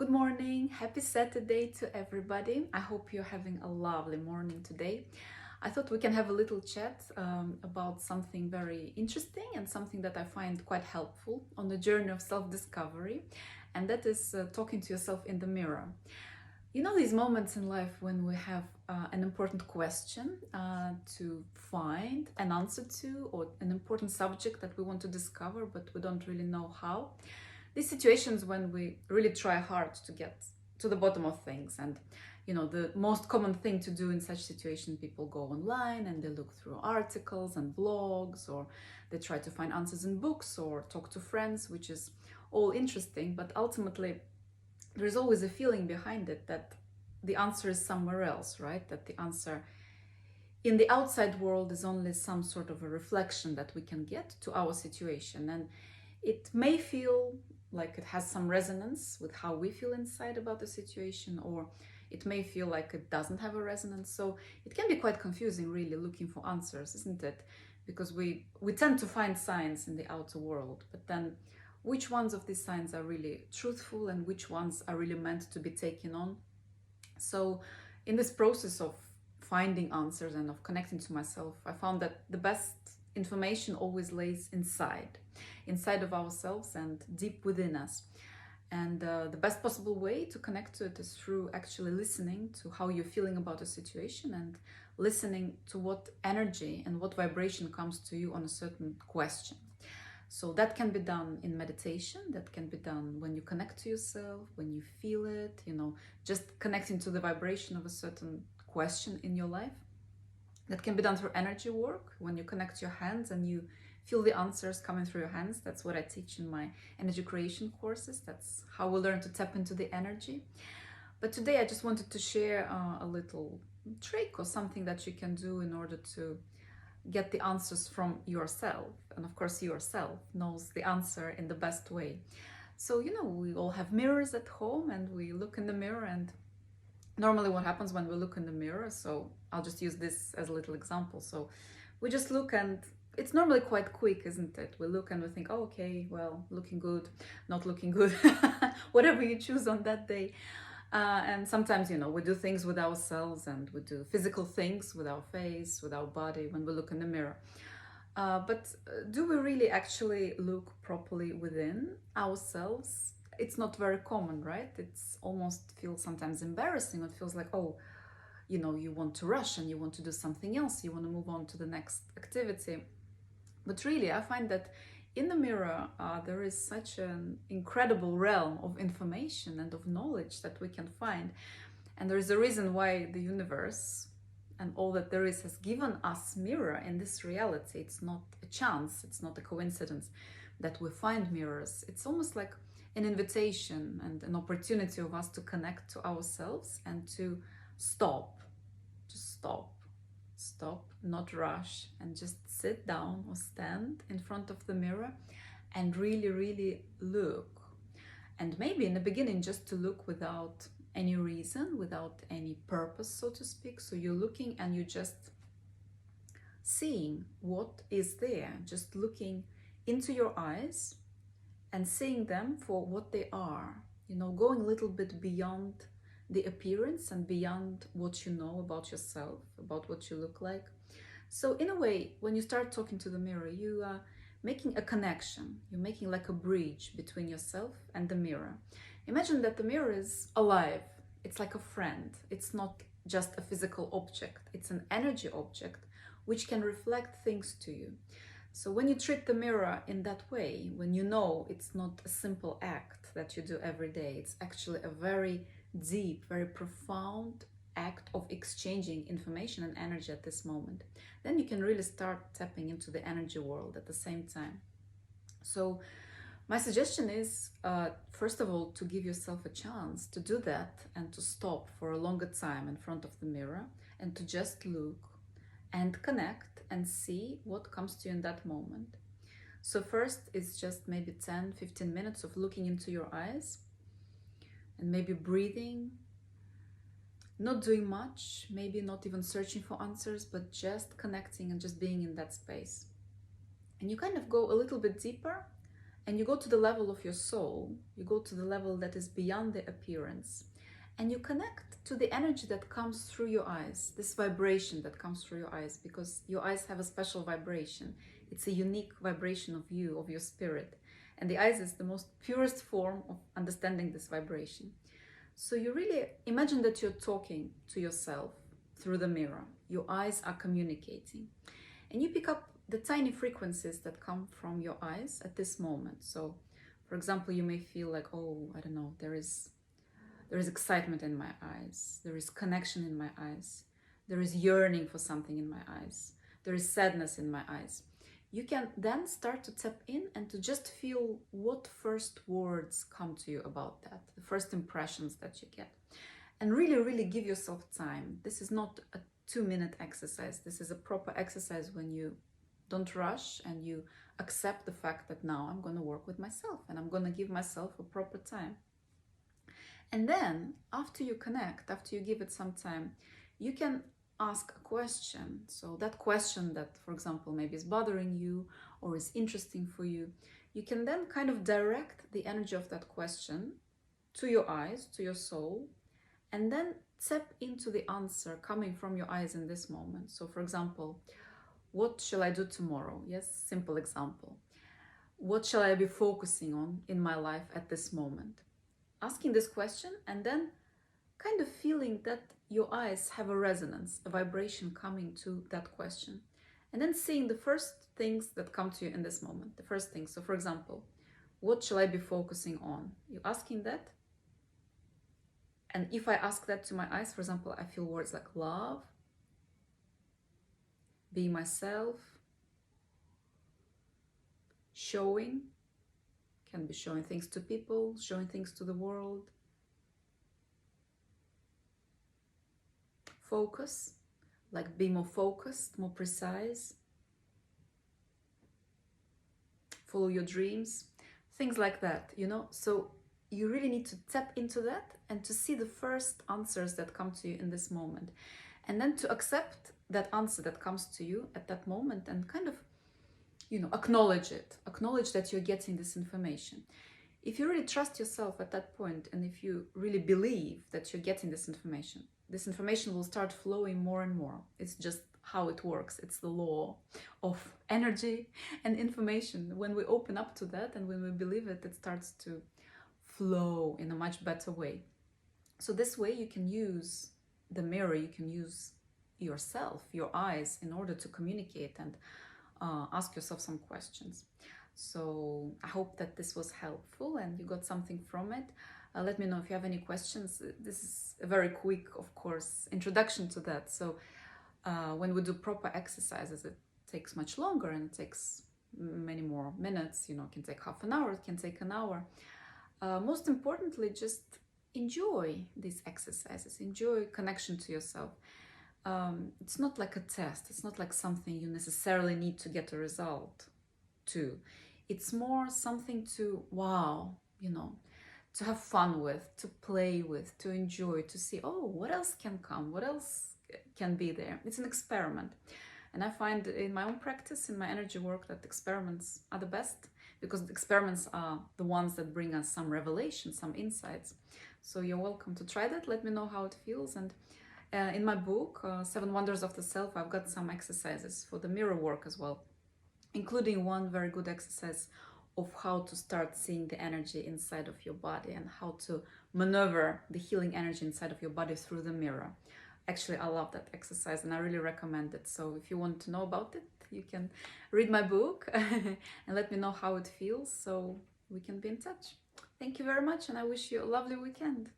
Good morning, happy Saturday to everybody. I hope you're having a lovely morning today. I thought we can have a little chat about something very interesting and something that I find quite helpful on the journey of self-discovery, and that is talking to yourself in the mirror. You know, these moments in life when we have an important question to find an answer to, or an important subject that we want to discover, but we don't really know how. These situations when we really try hard to get to the bottom of things, and the most common thing to do in such situation, people go online and they look through articles and blogs, or they try to find answers in books or talk to friends, which is all interesting, but ultimately there's always a feeling behind it that the answer is somewhere else, right? That the answer in the outside world is only some sort of a reflection that we can get to our situation, and it may feel like it has some resonance with how we feel inside about the situation, or it may feel like it doesn't have a resonance. So it can be quite confusing, really, looking for answers, isn't it? Because we tend to find signs in the outer world, but then which ones of these signs are really truthful and which ones are really meant to be taken on? So in this process of finding answers and of connecting to myself, I found that the best information always lays inside of ourselves and deep within us. And the best possible way to connect to it is through actually listening to how you're feeling about a situation, and listening to what energy and what vibration comes to you on a certain question. So that can be done in meditation, that can be done when you connect to yourself, when you feel it, just connecting to the vibration of a certain question in your life. That can be done through energy work, when you connect your hands and you feel the answers coming through your hands. That's what I teach in my energy creation courses. That's how we learn to tap into the energy. But today I just wanted to share a little trick or something that you can do in order to get the answers from yourself. And of course, yourself knows the answer in the best way. So, we all have mirrors at home, and we look in the mirror, and normally what happens when we look in the mirror, so I'll just use this as a little example. So we just look, and it's normally quite quick, isn't it? We look and we think, oh, okay, well, looking good, not looking good, whatever you choose on that day. And sometimes, we do things with ourselves, and we do physical things with our face, with our body when we look in the mirror. But do we really actually look properly within ourselves? It's not very common, right? It's almost feels sometimes embarrassing. It feels like, oh, you want to rush and you want to do something else. You want to move on to the next activity. But really, I find that in the mirror, there is such an incredible realm of information and of knowledge that we can find. And there is a reason why the universe and all that there is has given us mirror in this reality. It's not a chance, it's not a coincidence that we find mirrors. It's almost like an invitation and an opportunity of us to connect to ourselves and to stop, stop, not rush, and just sit down or stand in front of the mirror and really, really look. And maybe in the beginning, just to look without any reason, without any purpose, so to speak. So you're looking and you're just seeing what is there, just looking into your eyes and seeing them for what they are, going a little bit beyond the appearance and beyond what you know about yourself, about what you look like. So in a way, when you start talking to the mirror, you are making a connection. You're making like a bridge between yourself and the mirror. Imagine that the mirror is alive. It's like a friend. It's not just a physical object. It's an energy object which can reflect things to you. So when you treat the mirror in that way, when you know it's not a simple act that you do every day, it's actually a very deep, very profound act of exchanging information and energy at this moment, then you can really start tapping into the energy world at the same time. So my suggestion is, first of all, to give yourself a chance to do that and to stop for a longer time in front of the mirror and to just look and connect and see what comes to you in that moment. So first, it's just maybe 10-15 minutes of looking into your eyes and maybe breathing, not doing much, maybe not even searching for answers, but just connecting and just being in that space. And you kind of go a little bit deeper and you go to the level of your soul, you go to the level that is beyond the appearance, and you connect to the energy that comes through your eyes, this vibration that comes through your eyes, because your eyes have a special vibration. It's a unique vibration of you, of your spirit. And the eyes is the most purest form of understanding this vibration. So you really imagine that you're talking to yourself through the mirror. Your eyes are communicating. And you pick up the tiny frequencies that come from your eyes at this moment. So, for example, you may feel like, oh, I don't know, there is excitement in my eyes. There is connection in my eyes. There is yearning for something in my eyes. There is sadness in my eyes. You can then start to tap in and to just feel what first words come to you about that, the first impressions that you get. And really, really give yourself time. This is not a 2-minute exercise. This is a proper exercise when you don't rush and you accept the fact that now I'm going to work with myself and I'm going to give myself a proper time. And then after you connect, after you give it some time, you can ask a question. So that question that, for example, maybe is bothering you or is interesting for you, you can then kind of direct the energy of that question to your eyes, to your soul, and then tap into the answer coming from your eyes in this moment. So for example, what shall I do tomorrow? Yes, simple example. What shall I be focusing on in my life at this moment? Asking this question and then kind of feeling that your eyes have a resonance, a vibration coming to that question. And then seeing the first things that come to you in this moment, the first things. So for example, what shall I be focusing on? You're asking that. And if I ask that to my eyes, for example, I feel words like love, being myself, showing, can be showing things to people, showing things to the world. Focus, like be more focused, more precise. Follow your dreams, things like that, you know. So you really need to tap into that and to see the first answers that come to you in this moment. And then to accept that answer that comes to you at that moment and kind of, you know, acknowledge it. Acknowledge that you're getting this information. If you really trust yourself at that point, and if you really believe that you're getting this information will start flowing more and more. It's just how it works. It's the law of energy and information. When we open up to that and when we believe it, it starts to flow in a much better way. So this way you can use the mirror, you can use yourself, your eyes, in order to communicate and ask yourself some questions. So I hope that this was helpful and you got something from it. Let me know if you have any questions. This is a very quick, of course, introduction to that. So when we do proper exercises, it takes much longer and it takes many more minutes. You know, it can take half an hour, it can take an hour. Most importantly, just enjoy these exercises, enjoy connection to yourself. It's not like a test, it's not like something you necessarily need to get a result to. It's more something to, wow, you know, to have fun with, to play with, to enjoy, to see, oh, what else can come, what else can be there. It's an experiment. And I find in my own practice, in my energy work, that experiments are the best, because the experiments are the ones that bring us some revelation, some insights. So you're welcome to try that. Let me know how it feels. And in my book, 7 Wonders of the Self, I've got some exercises for the mirror work as well, including one very good exercise of how to start seeing the energy inside of your body and how to maneuver the healing energy inside of your body through the mirror. Actually, I love that exercise and I really recommend it. So if you want to know about it, you can read my book and let me know how it feels, so we can be in touch. Thank you very much and I wish you a lovely weekend.